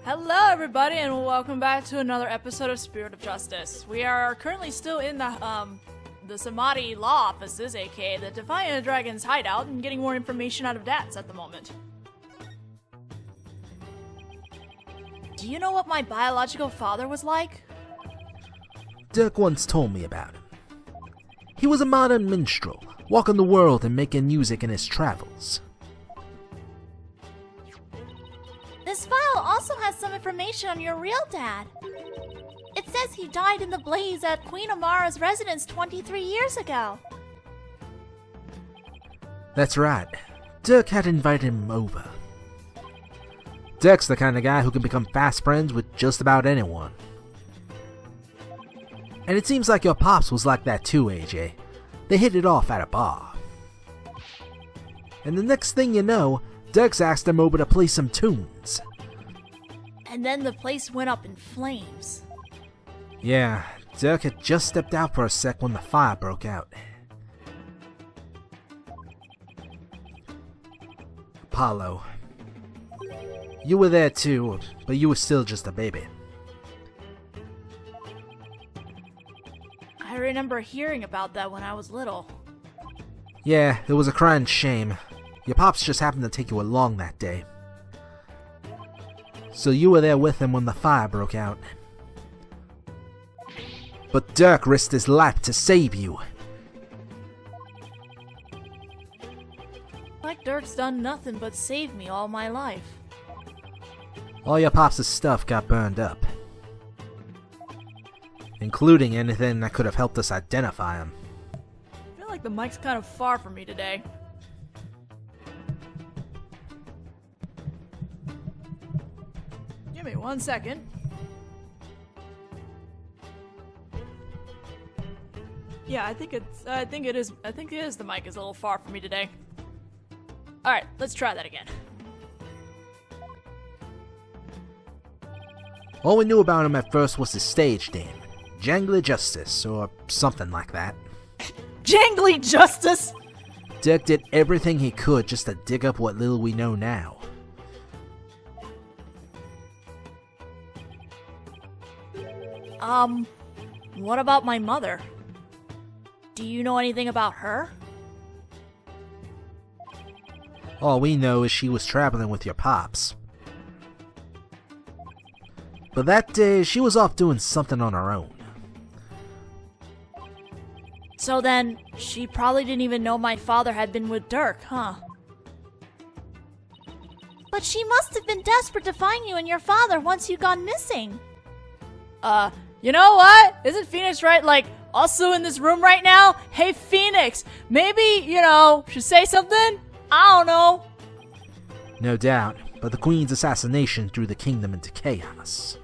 Hello everybody and welcome back to another episode of Spirit of Justice. We are currently still in the Samadhi Law Offices, aka the Defiant Dragon's hideout, and getting more information out of Dats at the moment. Do you know what my biological father was like? Dirk once told me about him. He was a modern minstrel, walking the world and making music in his travels. This file also has some information on your real dad. It says he died in the blaze at Queen Amara's residence 23 years ago. That's right. Dirk had invited him over. Dirk's the kind of guy who can become fast friends with just about anyone. And it seems like your pops was like that too, AJ. They hit it off at a bar. And the next thing you know, Dirk's asked him over to play some tunes. And then the place went up in flames. Yeah, Dirk had just stepped out for a sec when the fire broke out. Apollo. You were there too, but you were still just a baby. I remember hearing about that when I was little. Yeah, it was a crying shame. Your pops just happened to take you along that day. So you were there with him when the fire broke out. But Dirk risked his life to save you. Like Dirk's done nothing but save me all my life. All your pops' stuff got burned up. Including anything that could have helped us identify him. I feel like the mic's kind of far from me today. Give me 1 second. Yeah, I think it is the mic is a little far from me today. Alright, let's try that again. All we knew about him at first was his stage name, Jangly Justice, or something like that. Jangly Justice! Dirk did everything he could just to dig up what little we know now. What about my mother? Do you know anything about her? All we know is she was traveling with your pops. But that day, she was off doing something on her own. So then, she probably didn't even know my father had been with Dirk, huh? But she must have been desperate to find you and your father once you'd gone missing. You know what? Isn't Phoenix also in this room right now? Hey, Phoenix, maybe, should say something? I don't know. No doubt, but the Queen's assassination threw the kingdom into chaos.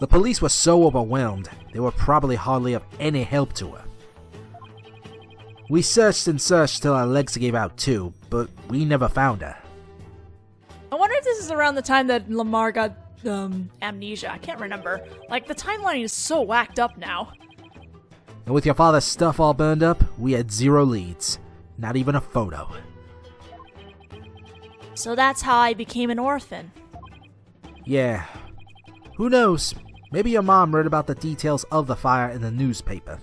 The police were so overwhelmed, they were probably hardly of any help to her. We searched and searched till our legs gave out too, but we never found her. I wonder if this is around the time that Lamar got amnesia. I can't remember. The timeline is so whacked up now. And with your father's stuff all burned up, we had zero leads. Not even a photo. So that's how I became an orphan. Yeah. Who knows? Maybe your mom read about the details of the fire in the newspaper.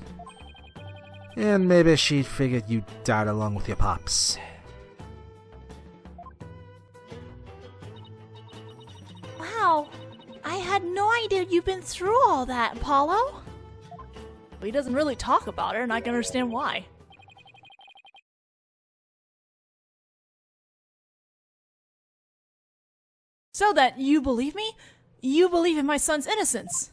And maybe she figured you died along with your pops. Wow, I had no idea you'd been through all that, Apollo. But he doesn't really talk about it, and I can understand why. So that you believe me? You believe in my son's innocence?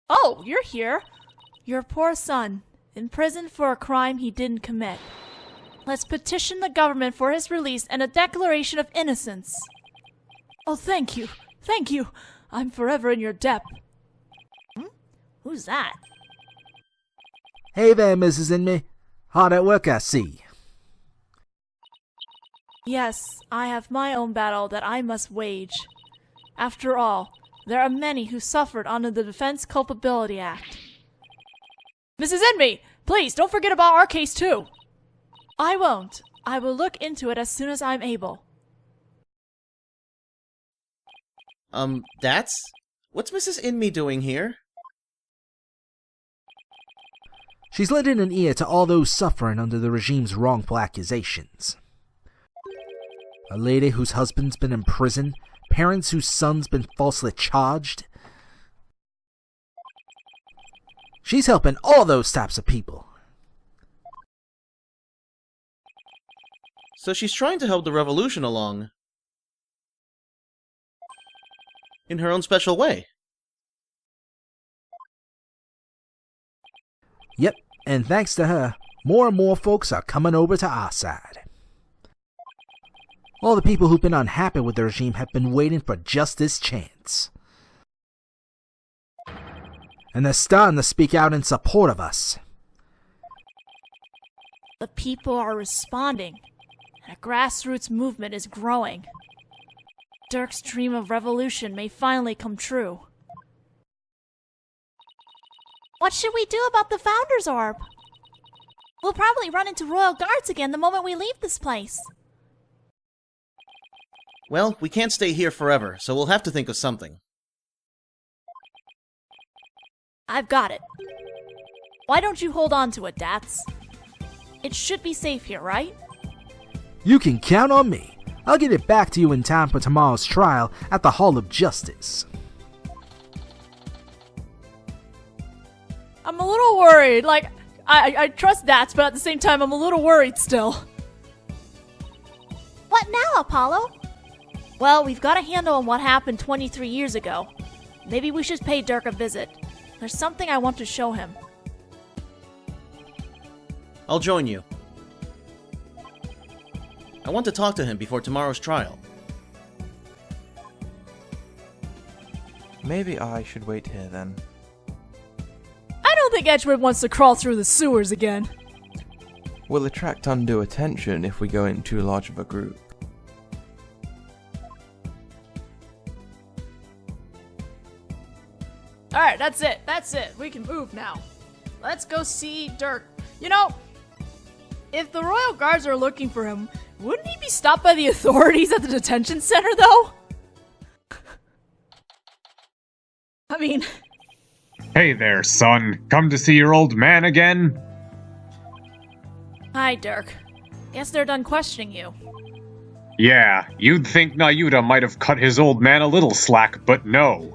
Oh, you're here. Your poor son, in prison for a crime he didn't commit. Let's petition the government for his release and a declaration of innocence. Oh, thank you. Thank you. I'm forever in your debt. Who's that? Hey there, Mrs. Inmate. Hard at work, I see. Yes, I have my own battle that I must wage. After all, there are many who suffered under the Defense Culpability Act. Mrs. Inmate, please don't forget about our case too. I won't. I will look into it as soon as I'm able. That's? What's Mrs. Inme doing here? She's lending an ear to all those suffering under the regime's wrongful accusations. A lady whose husband's been in prison, parents whose son's been falsely charged. She's helping all those types of people. So she's trying to help the revolution along. In her own special way. Yep, and thanks to her, more and more folks are coming over to our side. All the people who've been unhappy with the regime have been waiting for just this chance. And they're starting to speak out in support of us. The people are responding, and a grassroots movement is growing. Dirk's dream of revolution may finally come true. What should we do about the Founder's Orb? We'll probably run into Royal Guards again the moment we leave this place. Well, we can't stay here forever, so we'll have to think of something. I've got it. Why don't you hold on to it, Dats? It should be safe here, right? You can count on me. I'll get it back to you in time for tomorrow's trial at the Hall of Justice. I'm a little worried. Like, I trust Dats, but at the same time, I'm a little worried still. What now, Apollo? Well, we've got a handle on what happened 23 years ago. Maybe we should pay Dirk a visit. There's something I want to show him. I'll join you. I want to talk to him before tomorrow's trial. Maybe I should wait here then. I don't think Edgewood wants to crawl through the sewers again. We'll attract undue attention if we go in too large of a group. Alright, that's it. That's it. We can move now. Let's go see Dirk. You know, if the Royal Guards are looking for him, wouldn't he be stopped by the authorities at the detention center, though? I mean... Hey there, son. Come to see your old man again? Hi, Dirk. Guess they're done questioning you. Yeah, you'd think Nayuta might have cut his old man a little slack, but no.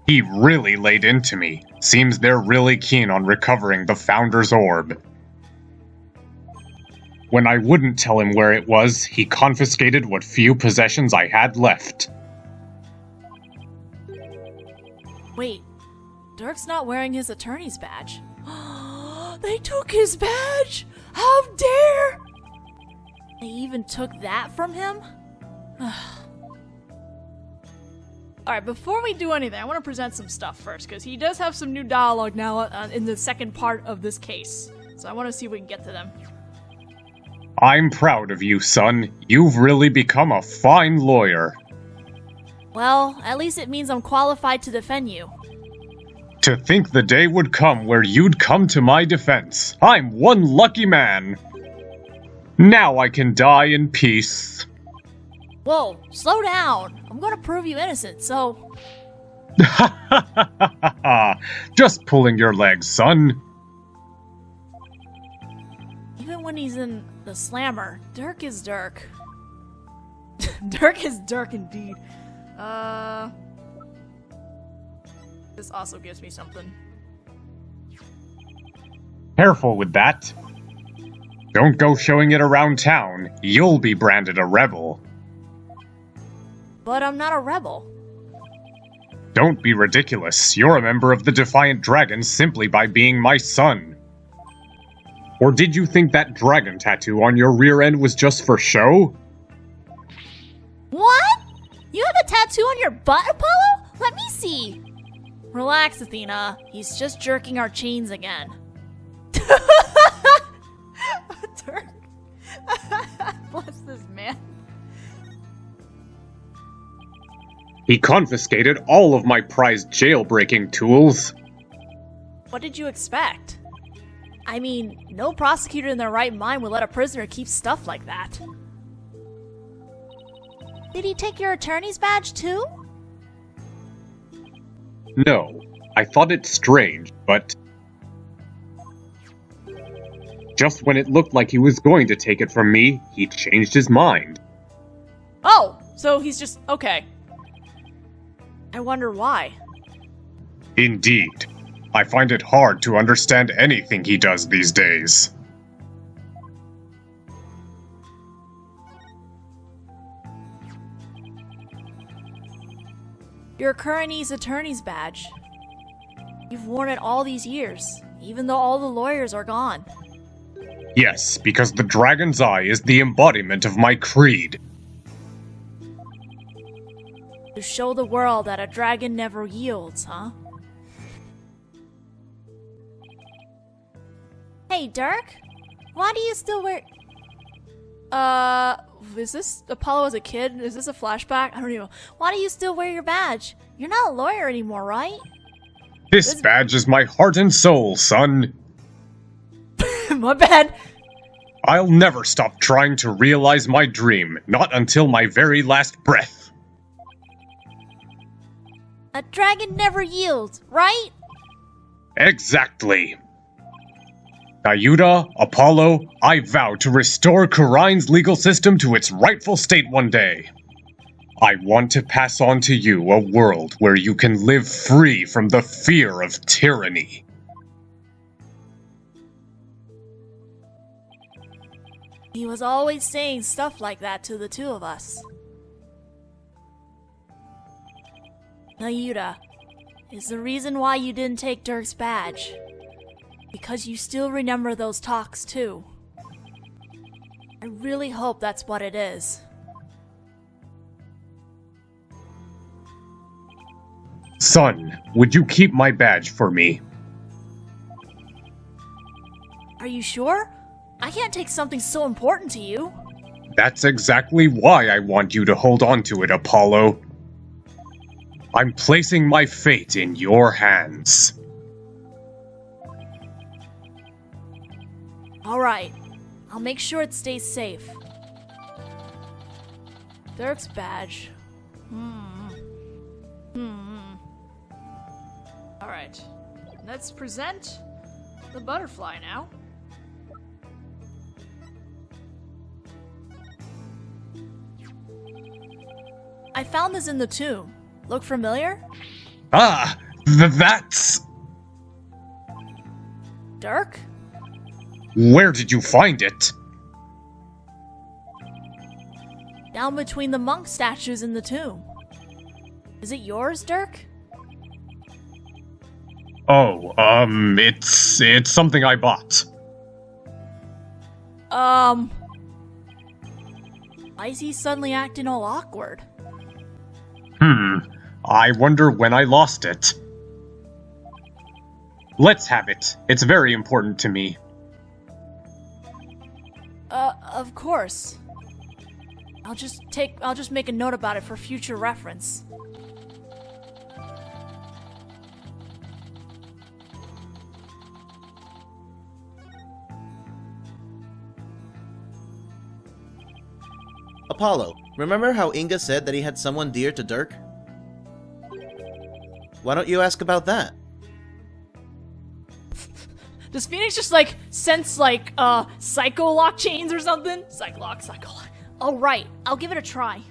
He really laid into me. Seems they're really keen on recovering the Founder's Orb. When I wouldn't tell him where it was, he confiscated what few possessions I had left. Wait, Dirk's not wearing his attorney's badge. They took his badge! How dare! They even took that from him? Alright, before we do anything, I want to present some stuff first, because he does have some new dialogue now in the second part of this case. So I want to see if we can get to them. I'm proud of you, son. You've really become a fine lawyer. Well, at least it means I'm qualified to defend you. To think the day would come where you'd come to my defense. I'm one lucky man. Now I can die in peace. Whoa, slow down. I'm gonna prove you innocent, so... Just pulling your legs, son. Even when he's in the slammer, Dirk is Dirk. Dirk is Dirk indeed. This also gives me something. Careful with that. Don't go showing it around town. You'll be branded a rebel. But I'm not a rebel. Don't be ridiculous. You're a member of the Defiant Dragon simply by being my son. Or did you think that dragon tattoo on your rear end was just for show? What? You have a tattoo on your butt, Apollo? Let me see. Relax, Athena. He's just jerking our chains again. Dirk. Bless this man. He confiscated all of my prized jailbreaking tools. What did you expect? I mean, no prosecutor in their right mind would let a prisoner keep stuff like that. Did he take your attorney's badge too? No, I thought it strange, but just when it looked like he was going to take it from me, he changed his mind. Oh, so he's just okay. I wonder why. Indeed. I find it hard to understand anything he does these days. Your Kurani's attorney's badge. You've worn it all these years, even though all the lawyers are gone. Yes, because the dragon's eye is the embodiment of my creed. To show the world that a dragon never yields, huh? Hey, Dirk? Why do you still wear... Is this Apollo as a kid? Is this a flashback? I don't even know. Why do you still wear your badge? You're not a lawyer anymore, right? This badge is my heart and soul, son. My bad. I'll never stop trying to realize my dream, not until my very last breath. A dragon never yields, right? Exactly. Ayuda, Apollo, I vow to restore Kharine's legal system to its rightful state one day. I want to pass on to you a world where you can live free from the fear of tyranny. He was always saying stuff like that to the two of us. Nayuda, is the reason why you didn't take Dirk's badge. Because you still remember those talks too. I really hope that's what it is. Son, would you keep my badge for me? Are you sure? I can't take something so important to you. That's exactly why I want you to hold on to it, Apollo. I'm placing my fate in your hands. Alright, I'll make sure it stays safe. Dirk's badge. Alright, let's present the butterfly now. I found this in the tomb. Look familiar? Ah, that's... Dirk? Where did you find it? Down between the monk statues in the tomb. Is it yours, Dirk? Oh, it's something I bought. Why is he suddenly acting all awkward? I wonder when I lost it. Let's have it. It's very important to me. Of course. I'll just make a note about it for future reference. Apollo, remember how Inga said that he had someone dear to Dirk? Why don't you ask about that? Does Phoenix just sense psycho lock chains or something? Psycho lock. Oh right, I'll give it a try.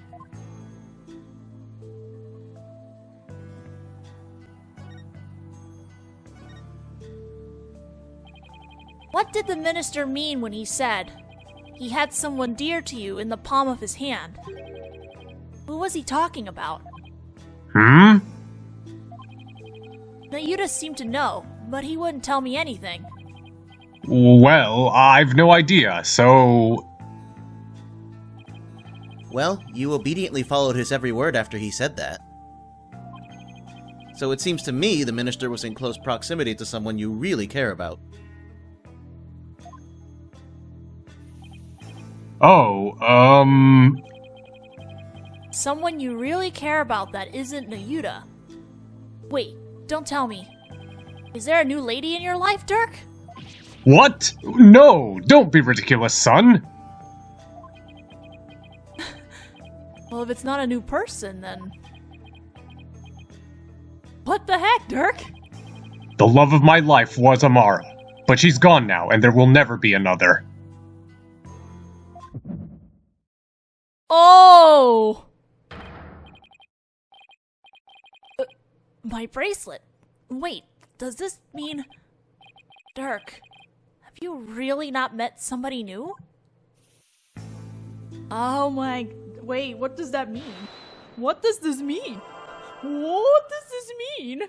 What did the minister mean when he said he had someone dear to you in the palm of his hand? Who was he talking about? Nayuda seemed to know, but he wouldn't tell me anything. Well, I've no idea, so... Well, you obediently followed his every word after he said that. So it seems to me the minister was in close proximity to someone you really care about. Oh, Someone you really care about that isn't Nayuda. Wait, don't tell me. Is there a new lady in your life, Dirk? What? No, don't be ridiculous, son. Well, Well, if it's not a new person, then... What the heck, Dirk? The love of my life was Amara, but she's gone now, and there will never be another. Oh! My bracelet. Wait, does this mean... Dirk, have you really not met somebody new? Oh my... Wait, what does that mean? What does this mean? What does this mean?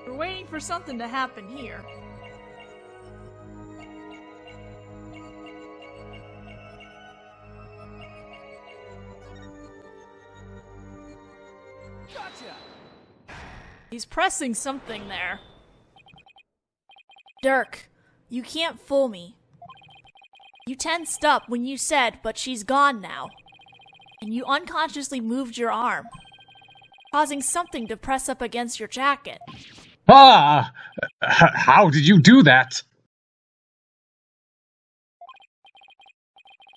We're waiting for something to happen here. He's pressing something there. Dirk, you can't fool me. You tensed up when you said, but she's gone now. And you unconsciously moved your arm, causing something to press up against your jacket. Ah! How did you do that?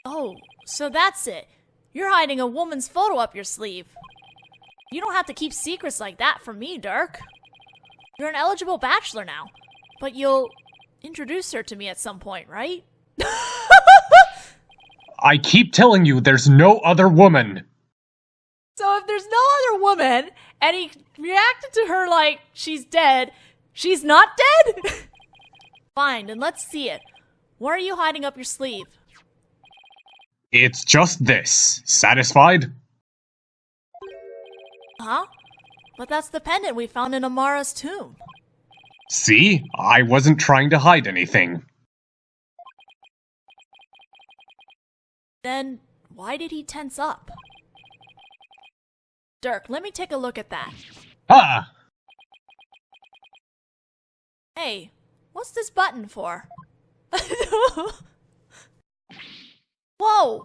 Oh, so that's it. You're hiding a woman's photo up your sleeve. You don't have to keep secrets like that from me, Dirk. You're an eligible bachelor now, but you'll introduce her to me at some point, right? I keep telling you there's no other woman. So if there's no other woman, and he reacted to her like she's dead, she's not dead? Fine, then let's see it. What are you hiding up your sleeve? It's just this. Satisfied? Huh? But that's the pendant we found in Amara's tomb. See? I wasn't trying to hide anything. Then why did he tense up? Dirk, let me take a look at that. Ah! Hey, what's this button for? Whoa!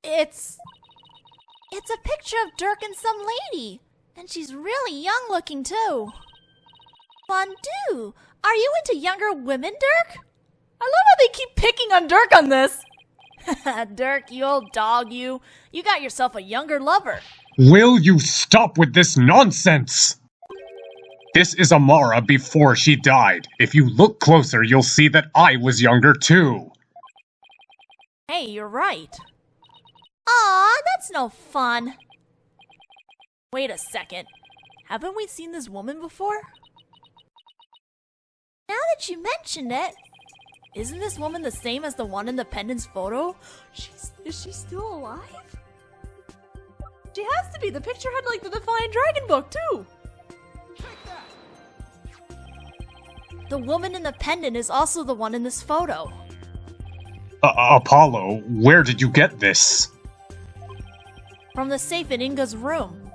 It's a picture of Dirk and some lady. And she's really young looking too. Fondue, are you into younger women, Dirk? I love how they keep picking on Dirk on this. Dirk, you old dog, you. You got yourself a younger lover. Will you stop with this nonsense? This is Amara before she died. If you look closer, you'll see that I was younger too. Hey, you're right. Aw, that's no fun. Wait a second. Haven't we seen this woman before? Now that you mention it, Isn't this woman the same as the one in the pendant's photo? Is she still alive? She has to be. The picture had like the Defiant Dragon book too. The woman in the pendant is also the one in this photo. Apollo, where did you get this? From the safe in Inga's room.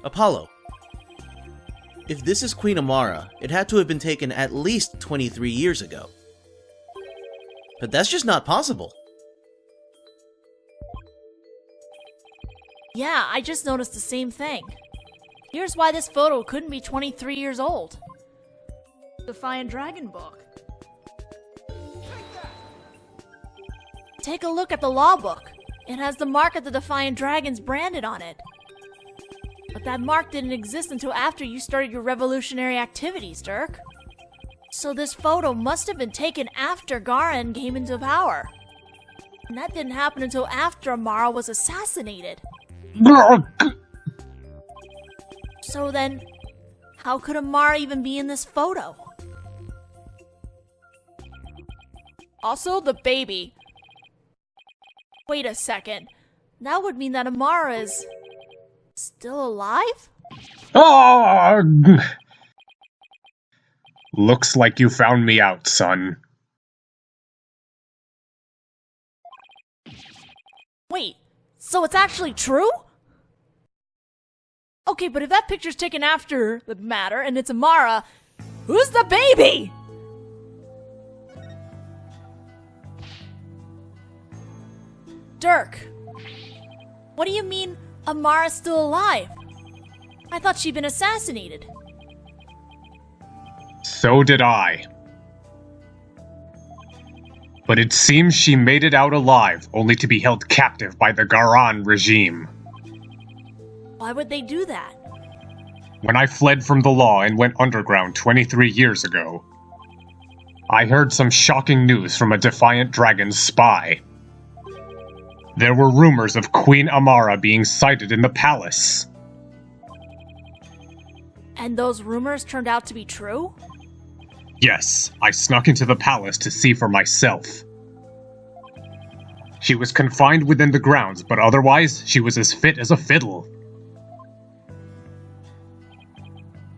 Apollo. If this is Queen Amara, it had to have been taken at least 23 years ago. But that's just not possible. Yeah, I just noticed the same thing. Here's why this photo couldn't be 23 years old. Defiant Dragon book. Take a look at the law book. It has the mark of the Defiant Dragons branded on it. But that mark didn't exist until after you started your revolutionary activities, Dirk. So this photo must have been taken after Garen came into power. And that didn't happen until after Amara was assassinated. So then, how could Amara even be in this photo? Also, the baby. Wait a second. That would mean that Amara is still alive? Looks like you found me out, son. Wait, so it's actually true? Okay, but if that picture's taken after the matter and it's Amara, who's the baby? Dirk, what do you mean Amara's still alive? I thought she'd been assassinated. So did I. But it seems she made it out alive, only to be held captive by the Garan regime. Why would they do that? When I fled from the law and went underground 23 years ago, I heard some shocking news from a Defiant Dragon's spy. There were rumors of Queen Amara being sighted in the palace. And those rumors turned out to be true? Yes, I snuck into the palace to see for myself. She was confined within the grounds, but otherwise, she was as fit as a fiddle.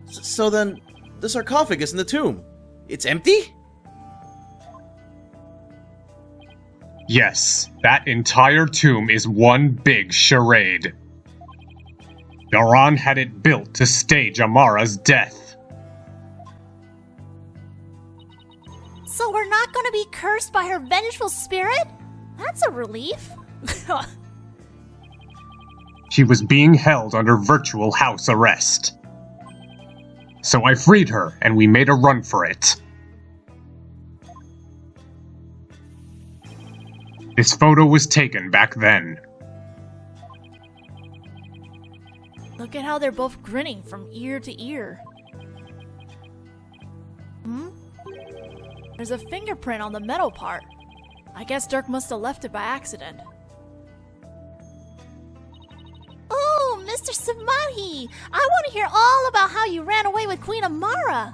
So then, the sarcophagus in the tomb, it's empty? Yes, that entire tomb is one big charade. Garan had it built to stage Amara's death. So we're not gonna be cursed by her vengeful spirit? That's a relief. She was being held under virtual house arrest. So I freed her, and we made a run for it. This photo was taken back then. Look at how they're both grinning from ear to ear. There's a fingerprint on the metal part. I guess Dirk must have left it by accident. Oh, Mr. Samahi! I want to hear all about how you ran away with Queen Amara.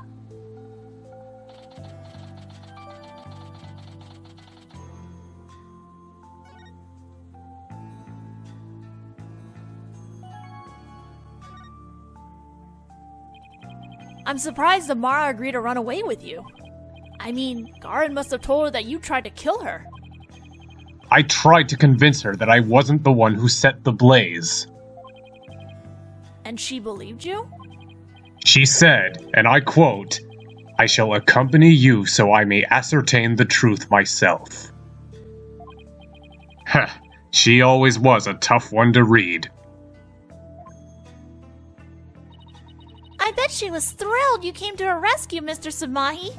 I'm surprised Amara agreed to run away with you. I mean, Garan must have told her that you tried to kill her. I tried to convince her that I wasn't the one who set the blaze. And she believed you? She said, and I quote, "I shall accompany you so I may ascertain the truth myself." Heh, she always was a tough one to read. I bet she was thrilled you came to her rescue, Mr. Samahi.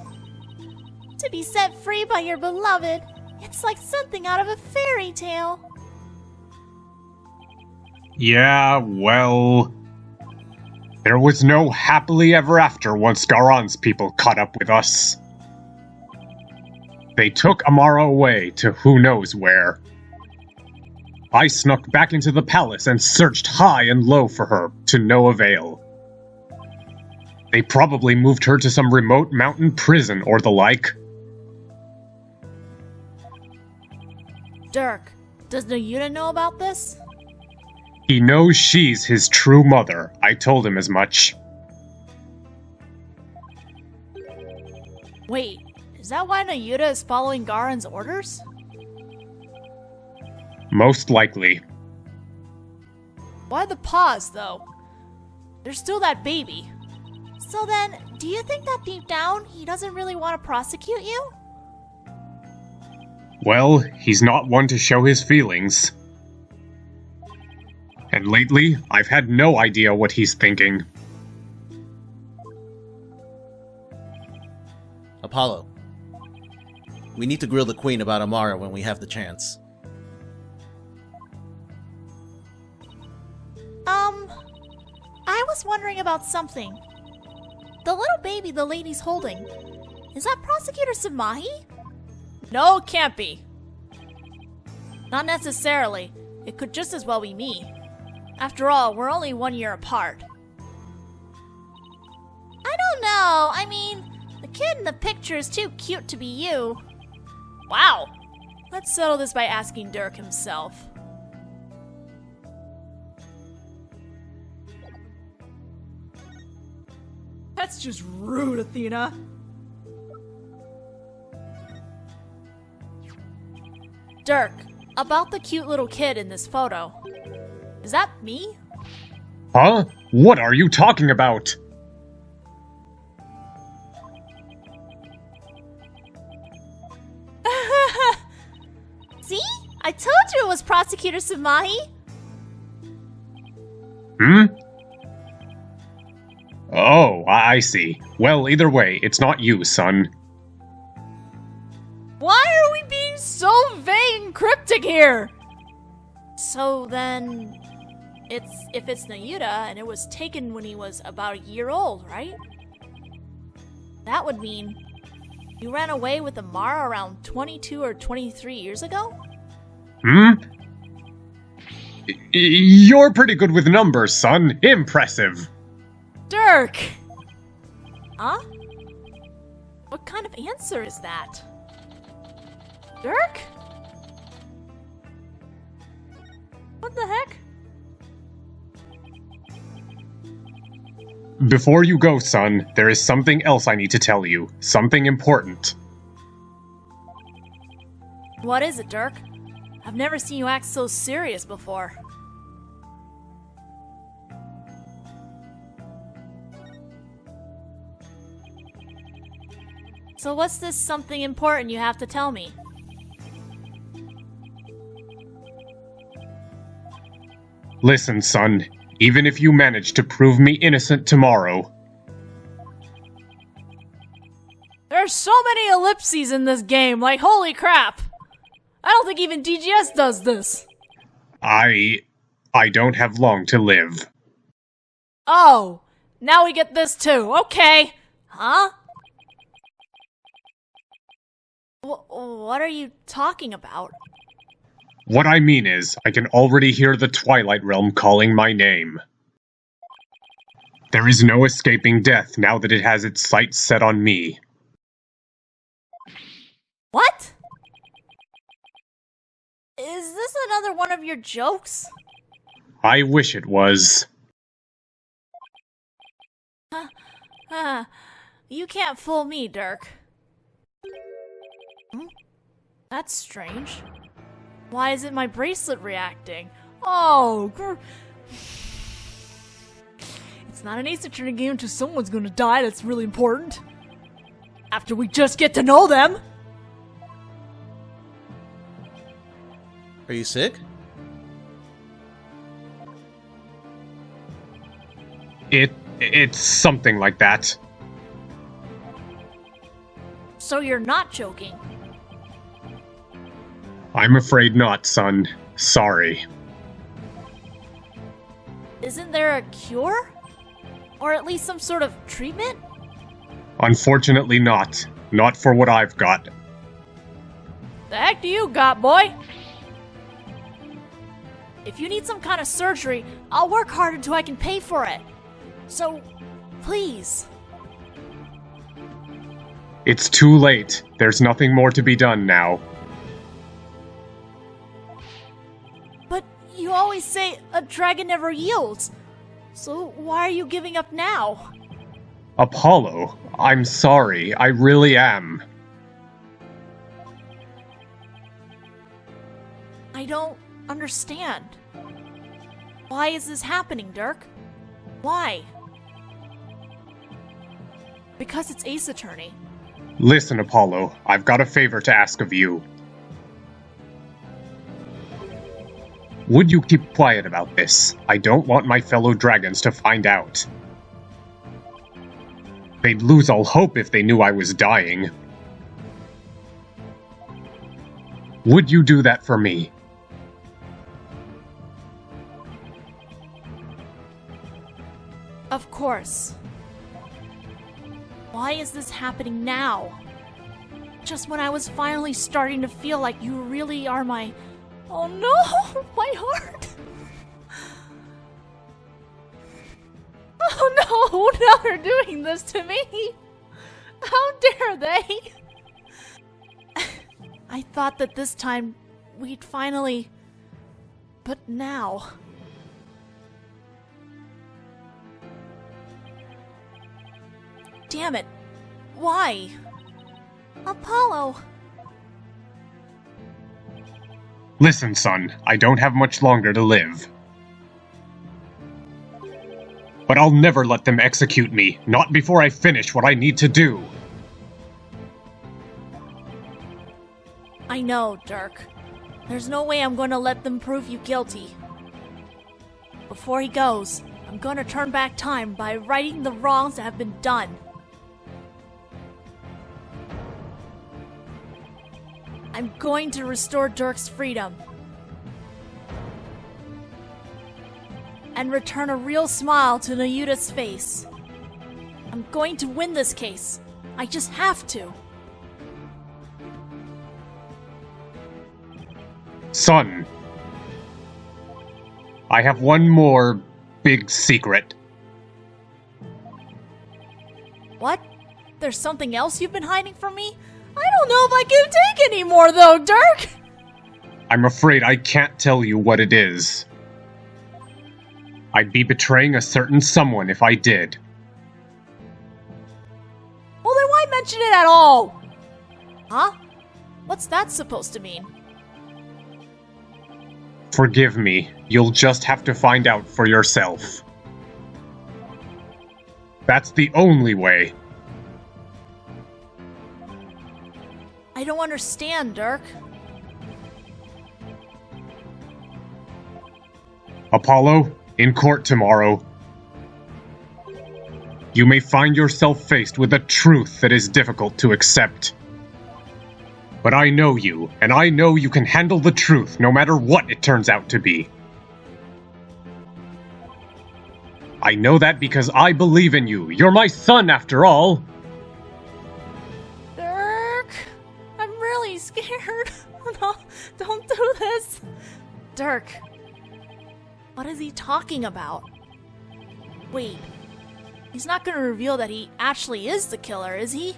To be set free by your beloved, it's like something out of a fairy tale. Yeah, well... There was no happily ever after once Garan's people caught up with us. They took Amara away to who knows where. I snuck back into the palace and searched high and low for her, to no avail. They probably moved her to some remote mountain prison or the like. Dirk, does Nayuta know about this? He knows she's his true mother. I told him as much. Wait, is that why Nayuta is following Garen's orders? Most likely. Why the pause, though? There's still that baby. So then, do you think that deep down, he doesn't really want to prosecute you? Well, he's not one to show his feelings. And lately, I've had no idea what he's thinking. Apollo, we need to grill the Queen about Amara when we have the chance. I was wondering about something. The little baby the lady's holding, is that Prosecutor Samahi? No, it can't be. Not necessarily. It could just as well be me. After all, we're only 1 year apart. I don't know. I mean, the kid in the picture is too cute to be you. Wow! Let's settle this by asking Dirk himself. That's just rude, Athena. Dirk, about the cute little kid in this photo. Is that me? Huh? What are you talking about? See? I told you it was Prosecutor Samahi. Oh, I see. Well, either way, it's not you, son. Why are we being so vague and cryptic here? So then, if it's Nayuta and it was taken when he was about a year old, right? That would mean you ran away with Amara around 22 or 23 years ago? You're pretty good with numbers, son. Impressive. Dirk! Huh? What kind of answer is that? Dirk? What the heck? Before you go, son, there is something else I need to tell you. Something important. What is it, Dirk? I've never seen you act so serious before. So what's this something important you have to tell me? Listen, son. Even if you manage to prove me innocent tomorrow... There's so many ellipses in this game, like holy crap! I don't think even DGS does this. I don't have long to live. Oh, now we get this too. Okay. Huh? What are you talking about? What I mean is, I can already hear the Twilight Realm calling my name. There is no escaping death now that it has its sights set on me. What? Is this another one of your jokes? I wish it was. You can't fool me, Dirk. That's strange. Why isn't my bracelet reacting? Oh, it's not an Ace Attorney game until someone's gonna die that's really important. After we just get to know them! Are you sick? It's something like that. So you're not joking? I'm afraid not, son. Sorry. Isn't there a cure? Or at least some sort of treatment? Unfortunately not. Not for what I've got. The heck do you got, boy? If you need some kind of surgery, I'll work hard until I can pay for it. So, please. It's too late. There's nothing more to be done now. But you always say a dragon never yields. So why are you giving up now? Apollo, I'm sorry. I really am. I don't understand. Why is this happening, Dirk? Why? Because it's Ace Attorney. Listen, Apollo, I've got a favor to ask of you. Would you keep quiet about this? I don't want my fellow dragons to find out. They'd lose all hope if they knew I was dying. Would you do that for me? Of course. Why is this happening now? Just when I was finally starting to feel like you really are my... Oh no! My heart! Oh no! Now they're doing this to me! How dare they! I thought that this time we'd finally... But now... Damn it! Why? Apollo! Listen, son, I don't have much longer to live. But I'll never let them execute me, not before I finish what I need to do. I know, Dirk. There's no way I'm going to let them prove you guilty. Before he goes, I'm gonna turn back time by righting the wrongs that have been done. I'm going to restore Dirk's freedom. And return a real smile to Nayuta's face. I'm going to win this case. I just have to. Son, I have one more big secret. What? There's something else you've been hiding from me? I don't know if I can take any more though, Dirk! I'm afraid I can't tell you what it is. I'd be betraying a certain someone if I did. Well then why mention it at all? Huh? What's that supposed to mean? Forgive me, you'll just have to find out for yourself. That's the only way. I don't understand, Dirk. Apollo, in court tomorrow, you may find yourself faced with a truth that is difficult to accept. But I know you, and I know you can handle the truth no matter what it turns out to be. I know that because I believe in you. You're my son, after all. Dirk, I'm really scared. No, don't do this. Dirk, what is he talking about? Wait, he's not gonna reveal that he actually is the killer, is he?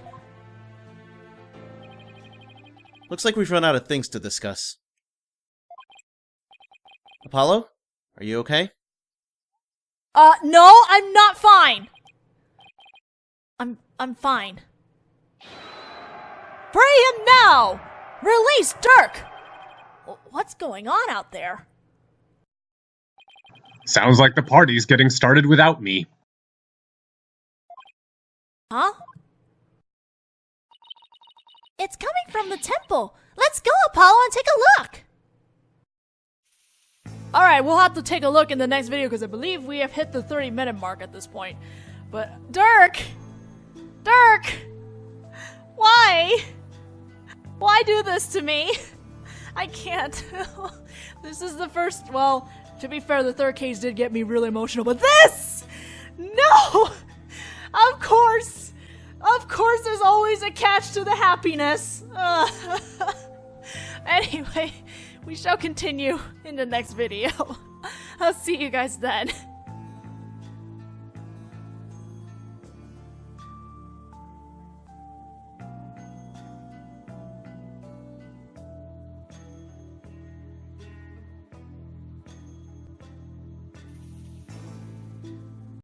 Looks like we've run out of things to discuss. Apollo? Are you okay? No, I'm not fine. I'm fine. Free him now! Release Dirk! What's going on out there? Sounds like the party's getting started without me. Huh? It's coming from the temple. Let's go, Apollo, and take a look. Alright, we'll have to take a look in the next video because I believe we have hit the 30-minute mark at this point. But, Dirk! Dirk! Why? Why do this to me? I can't. This is the first, well, to be fair, the third case did get me really emotional, but this! No! Of course! Of course there's always a catch to the happiness. Anyway, we shall continue in the next video. I'll see you guys then.